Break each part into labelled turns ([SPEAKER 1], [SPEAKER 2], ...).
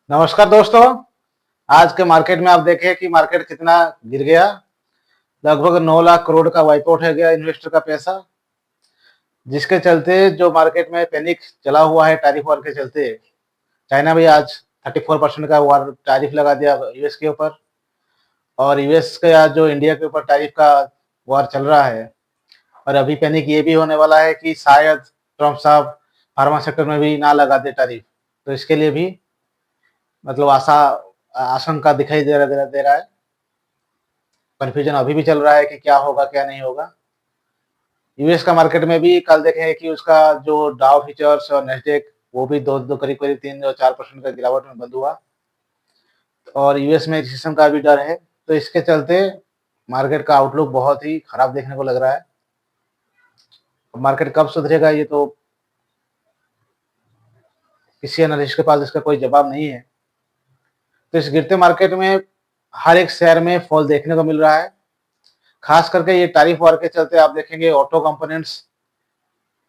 [SPEAKER 1] नमस्कार दोस्तों। आज के मार्केट में आप देखें कि मार्केट कितना गिर गया। लगभग 9 लाख करोड़ का वाइप आउट हो गया इन्वेस्टर का पैसा, जिसके चलते जो मार्केट में पैनिक चला हुआ है टैरिफ वॉर के चलते। चाइना भी आज 34% का वार टैरिफ लगा दिया यूएस के ऊपर, और यूएस के आज जो इंडिया के ऊपर टैरिफ का वार चल रहा है। और अभी पैनिक ये भी होने वाला है कि शायद ट्रम्प साहब फार्मा सेक्टर में भी ना लगा दे टैरिफ। तो इसके लिए भी मतलब आशंका दिखाई दे रहा है। कन्फ्यूजन अभी भी चल रहा है कि क्या होगा क्या नहीं होगा। यूएस का मार्केट में भी कल देखे कि उसका जो डाउ फ्यूचर्स और नेस्डेक वो भी दो दो करीब करीब 3 और 4% का गिरावट में बंद हुआ। और यूएस में रिसेशन का भी डर है, तो इसके चलते मार्केट का आउटलुक बहुत ही खराब देखने को लग रहा है। मार्केट कब सुधरेगा ये तो किसी एनालिस्ट के पास इसका कोई जवाब नहीं है। तो इस गिरते मार्केट में हर एक शेयर में फॉल देखने को मिल रहा है। खास करके ये टैरिफ वॉर के चलते आप देखेंगे ऑटो कंपोनेंट्स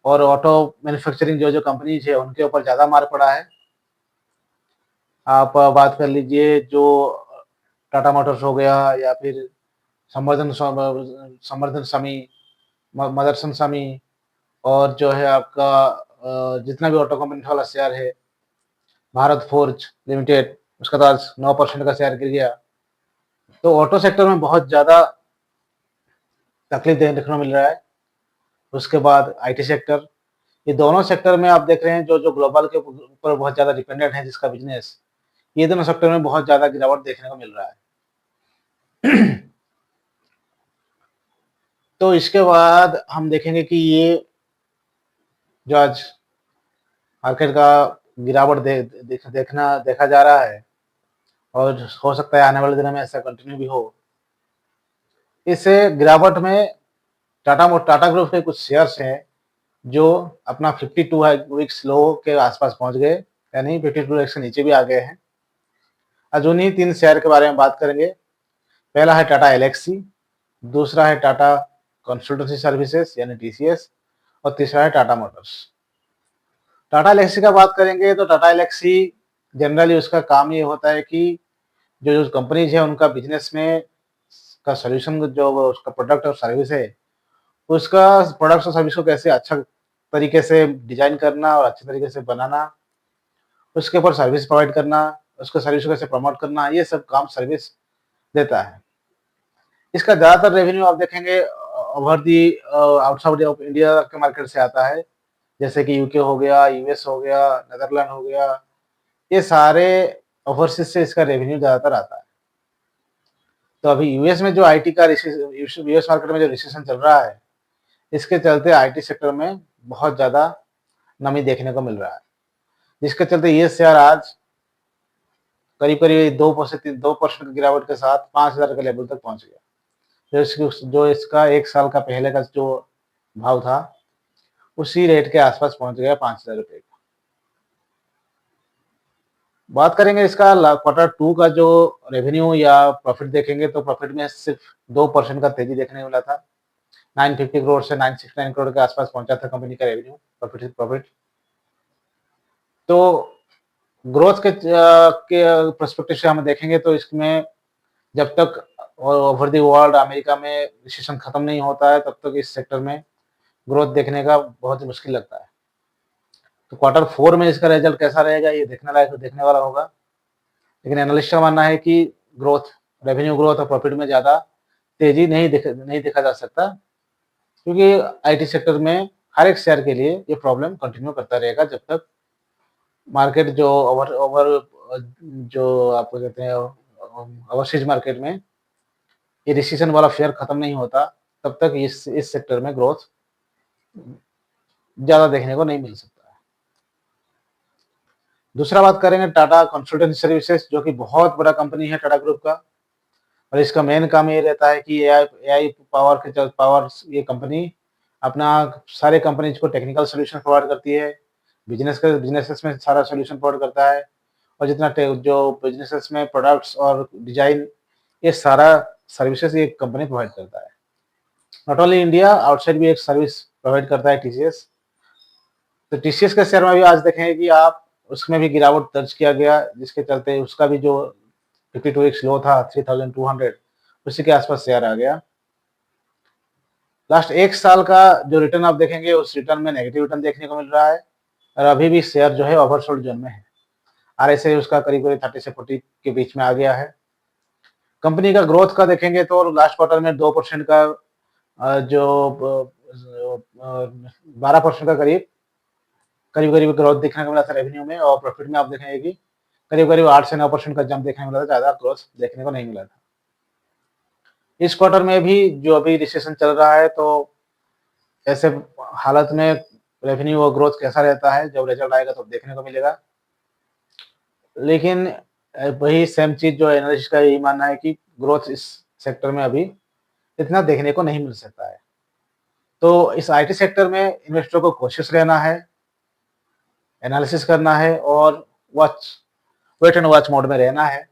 [SPEAKER 1] और ऑटो मैन्युफैक्चरिंग जो जो कंपनीज है उनके ऊपर ज़्यादा मार पड़ा है। आप बात कर लीजिए जो टाटा मोटर्स हो गया, या फिर संवर्धन संवर्धन स्वामी, मदरसन स्वामी, और जो है आपका जितना भी ऑटो कंपनी वाला शेयर है, भारत फोर्ज लिमिटेड, उसका तो आज 9% का शेयर गिर गया। तो ऑटो सेक्टर में बहुत ज़्यादा तकलीफ देखने को मिल रहा है। उसके बाद आईटी सेक्टर, ये दोनों सेक्टर में आप देख रहे हैं जो जो ग्लोबल के ऊपर बहुत ज़्यादा डिपेंडेंट है जिसका बिजनेस, ये दोनों सेक्टर में बहुत ज़्यादा गिरावट देखने को मिल रहा है। तो इसके बाद हम देखेंगे कि ये जो आज मार्केट का गिरावट देखा जा रहा है, और हो सकता है आने वाले दिनों में ऐसा कंटिन्यू भी हो। इस गिरावट में टाटा ग्रुप के कुछ शेयर्स हैं जो अपना 52 वीक्स लो के आसपास पहुंच गए, यानी 52 वीक्स से नीचे भी आ गए हैं। आज उन्हीं 3 शेयर के बारे में बात करेंगे। पहला है टाटा एलेक्सी, दूसरा है टाटा कंसल्टेंसी सर्विसेज यानी टीसीएस, और तीसरा है टाटा मोटर्स। टाटा एलेक्सी का बात करेंगे तो टाटा एलेक्सी जनरली उसका काम ये होता है कि जो जो कंपनीज है उनका बिजनेस में का सोल्यूशन, जो उसका प्रोडक्ट और सर्विस है, उसका प्रोडक्ट और सर्विस को कैसे अच्छा तरीके से डिजाइन करना और अच्छे तरीके से बनाना, उसके ऊपर सर्विस प्रोवाइड करना, उसको सर्विस को कैसे प्रमोट करना, ये सब काम सर्विस देता है। इसका ज़्यादातर रेवेन्यू आप देखेंगे over the outside of India के मार्केट से आता है, जैसे कि यूके हो गया, यूएस हो गया, नेदरलैंड हो गया। ये सारे ओवरसीज से इसका रेवेन्यू ज़्यादातर आता है। तो अभी यूएस में जो आईटी का यूएस मार्केट में जो रिसेशन चल रहा है, इसके चलते आईटी सेक्टर में बहुत ज़्यादा नमी देखने को मिल रहा है, जिसके चलते ये शेयर आज करीब करीब 2% की गिरावट के साथ 5,000 के लेवल तक पहुंच गया। जो इसका 1 साल का पहले का जो भाव था, उसी रेट के आसपास पहुंच गया 5,000 रुपये का। बात करेंगे इसका Q2 का जो रेवेन्यू या प्रॉफिट देखेंगे तो प्रॉफिट में सिर्फ 2% का तेजी देखने को मिला था। 950 करोड़ से 969 करोड़ के आसपास पहुंचा था कंपनी का रेवेन्यू, प्रॉफिट। तो ग्रोथ के पर्सपेक्टिव से हम देखेंगे तो इसमें जब तक ओवर द वर्ल्ड अमेरिका में रिसेशन खत्म नहीं होता है, तब तक इस सेक्टर में ग्रोथ देखने का बहुत ही मुश्किल लगता है। तो Q4 में इसका रिजल्ट कैसा रहेगा ये देखने वाला होगा। लेकिन एनालिस्ट का मानना है कि रेवेन्यू ग्रोथ और प्रॉफिट में ज़्यादा तेजी नहीं देखा जा सकता, क्योंकि आईटी सेक्टर में हर एक शेयर के लिए ये प्रॉब्लम कंटिन्यू करता रहेगा जब तक मार्केट जो ओवर ओवर जो आपको कहते हैं ओवरसीज मार्केट में ये रिसेशन वाला फेयर खत्म नहीं होता, तब तक इस सेक्टर में ग्रोथ ज़्यादा देखने को नहीं मिल सकता है। दूसरा बात करेंगे टाटा कंसल्टेंसी सर्विसेज, जो कि बहुत बड़ा कंपनी है टाटा ग्रुप का, और इसका मेन काम ये रहता है कि एआई पावर ये कंपनी अपना सारे कंपनीज को टेक्निकल सोल्यूशन प्रोवाइड करती है। बिजनेसेस में सारा सोल्यूशन प्रोवाइड करता है, और जितना जो बिजनेसेस में प्रोडक्ट्स और डिजाइन, ये सारा सर्विसेज ये कंपनी प्रोवाइड करता है। नॉट ओनली इंडिया, आउटसाइड भी एक सर्विस प्रोवाइड करता है टीसीएस। तो टीसीएस के शेयर में भी आज देखेंगे कि आप उसमें भी गिरावट दर्ज किया गया, जिसके चलते उसका भी जो 52 वीक्स लो था 3200, उसी के आसपास शेयर आ गया। लास्ट 1 साल का जो रिटर्न आप देखेंगे, उस रिटर्न में नेगेटिव रिटर्न देखने को मिल रहा है और अभी भी शेयर जो है ओवरसोल्ड जोन में है। आरएसआई उसका करीब-करीब 30 से 40 के बीच में आ गया है। कंपनी का ग्रोथ का देखेंगे तो लास्ट क्वार्टर में 2% का जो 12% का करीब-करीब ग्रोथ देखने को मिला था रेवेन्यू में, और प्रॉफिट में आप देखेंगे कि करीब-करीब 8 से 9% का जंप देखने को मिला था, ज़्यादा ग्रोथ देखने को नहीं मिला था। इस क्वार्टर में भी जो अभी रिसेशन चल रहा है, तो ऐसे हालत में रेवेन्यू और ग्रोथ कैसा रहता है, जब रिजल्ट आएगा तब देखने को मिलेगा। लेकिन वही सेम चीज़ जो एनालिस्ट का यही मानना है कि ग्रोथ इस सेक्टर में अभी इतना देखने को नहीं मिल सकता है। तो इस आईटी सेक्टर में इन्वेस्टर को कोशिश रहना है, एनालिसिस करना है और watch wait and watch mode में रहना है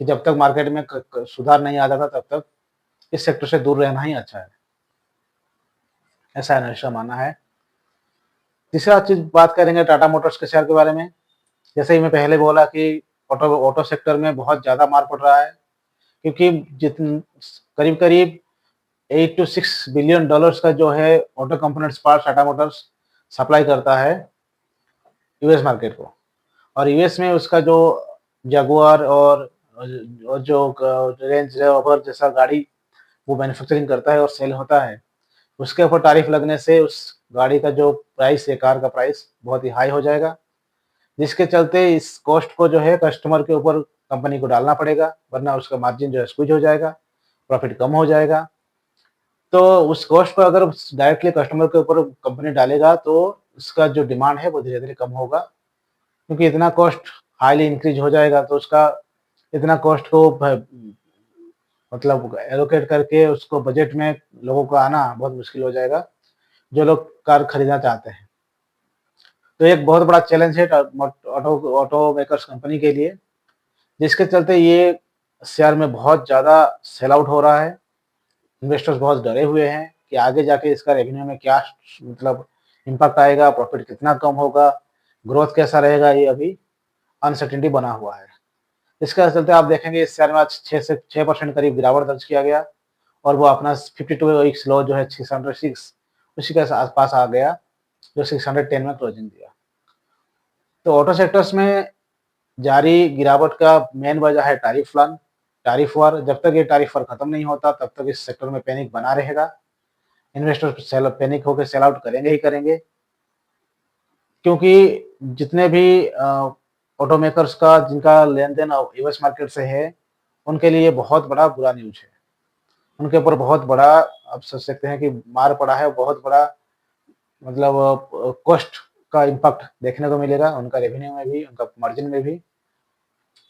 [SPEAKER 1] कि जब तक मार्केट में सुधार नहीं आ जाता, तब तक इस सेक्टर से दूर रहना ही अच्छा है। ऐसा एनालिस्ट का मानना है। तीसरा चीज़ बात करेंगे टाटा मोटर्स के शेयर के बारे में। जैसे ही मैं पहले बोला कि ऑटो सेक्टर में बहुत ज़्यादा मार पड़ रहा है, क्योंकि जितन करीब-करीब 8 टू 6 बिलियन डॉलर्स का जो है auto components parts Tata Motors supply करता है यूएस मार्केट को। और यूएस में उसका जो जगुआर और जो रेंज रोवर जैसा गाड़ी वो मैन्युफैक्चरिंग करता है और सेल होता है, उसके ऊपर टैरिफ लगने से उस गाड़ी का जो प्राइस है, कार का प्राइस बहुत ही हाई हो जाएगा, जिसके चलते इस कॉस्ट को जो है कस्टमर के ऊपर कंपनी को डालना पड़ेगा, वरना उसका मार्जिन जो है स्क्वीज हो जाएगा, प्रॉफिट कम हो जाएगा। तो उस कॉस्ट को अगर डायरेक्टली कस्टमर के ऊपर कंपनी डालेगा, तो उसका जो डिमांड है वो धीरे-धीरे कम होगा, क्योंकि इतना कॉस्ट हाईली इंक्रीज हो जाएगा, तो उसका इतना कॉस्ट को मतलब एलोकेट करके उसको बजट में लोगों को आना बहुत मुश्किल हो जाएगा, जो लोग कार खरीदना चाहते हैं। तो एक बहुत बड़ा चैलेंज है ऑटो मेकर्स कंपनी के लिए, जिसके चलते ये शेयर में बहुत ज़्यादा सेल आउट हो रहा है। इन्वेस्टर्स बहुत डरे हुए हैं कि आगे जाके इसका रेवेन्यू में क्या मतलब इम्पैक्ट आएगा, प्रॉफिट कितना कम होगा, ग्रोथ कैसा रहेगा, ये अभी अनसर्टेनिटी बना हुआ है। इसके चलते आप देखेंगे इस शेयर में आज 6% करीब गिरावट दर्ज किया गया और वो अपना 52 वीक्स लो जो है 606 उसी के आसपास आ गया, जो 610 में क्लोजिंग दिया। तो ऑटो सेक्टर्स में जारी गिरावट का मेन वजह है टैरिफ वार। जब तक ये टैरिफ वार खत्म नहीं होता, तब तक इस सेक्टर में पैनिक बना रहेगा। इन्वेस्टर पैनिक होकर सेल आउट करेंगे ही करेंगे, क्योंकि जितने भी ऑटो मेकर्स का जिनका लेन-देन यूएस मार्केट से है, उनके लिए बहुत बड़ा बुरा न्यूज़ है। उनके ऊपर बहुत बड़ा आप सोच सकते हैं कि मार पड़ा है, बहुत बड़ा मतलब कॉस्ट का इम्पैक्ट देखने को मिलेगा, उनका रेवेन्यू में भी, उनका मार्जिन में भी,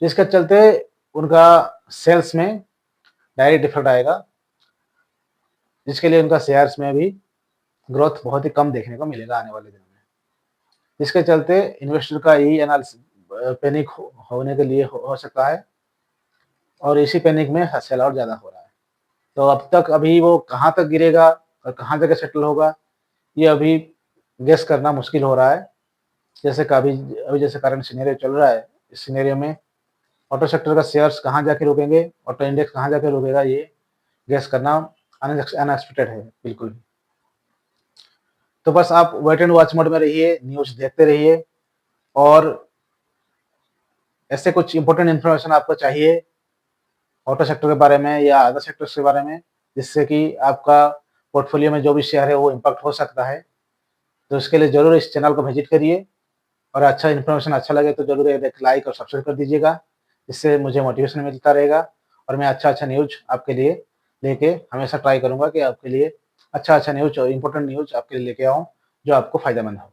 [SPEAKER 1] जिसके चलते उनका सेल्स में डायरेक्ट इफेक्ट आएगा, जिसके लिए उनका शेयर्स में भी ग्रोथ बहुत ही कम देखने को मिलेगा आने वाले दिनों में। जिसके चलते इन्वेस्टर का यही एनालिसिस पैनिक होने के लिए हो सकता है और इसी पैनिक में सेल आउट ज़्यादा हो रहा है। तो अब तक अभी वो कहाँ तक गिरेगा और कहाँ जाके सेटल होगा, ये अभी गेस करना मुश्किल हो रहा है। जैसे कि अभी जैसे करंट सिनेरियो चल रहा है, इस सिनेरियो में ऑटो सेक्टर का शेयर्स कहाँ जाके रुकेंगे, ऑटो इंडेक्स कहाँ जाके रुकेगा, ये गेस करना अनएक्सपेक्टेड है बिल्कुल भी। तो बस आप वेट एंड वॉच मोड में रहिए, न्यूज़ देखते रहिए और ऐसे कुछ इंपॉर्टेंट इन्फॉर्मेशन आपको चाहिए ऑटो सेक्टर के बारे में या अदर सेक्टर्स के बारे में, जिससे कि आपका पोर्टफोलियो में जो भी शेयर है वो इम्पैक्ट हो सकता है। तो इसके लिए ज़रूर इस चैनल को विजिट करिए और अच्छा इन्फॉर्मेशन अच्छा लगे तो ज़रूर एक लाइक और सब्सक्राइब कर दीजिएगा। इससे मुझे मोटिवेशन मिलता रहेगा और मैं अच्छा-अच्छा न्यूज़ आपके लिए लेके हमेशा ट्राई करूँगा कि आपके लिए अच्छा-अच्छा न्यूज़ और इम्पोर्टेंट न्यूज़ आपके लिए लेके आऊँ, जो आपको फ़ायदेमंद हो।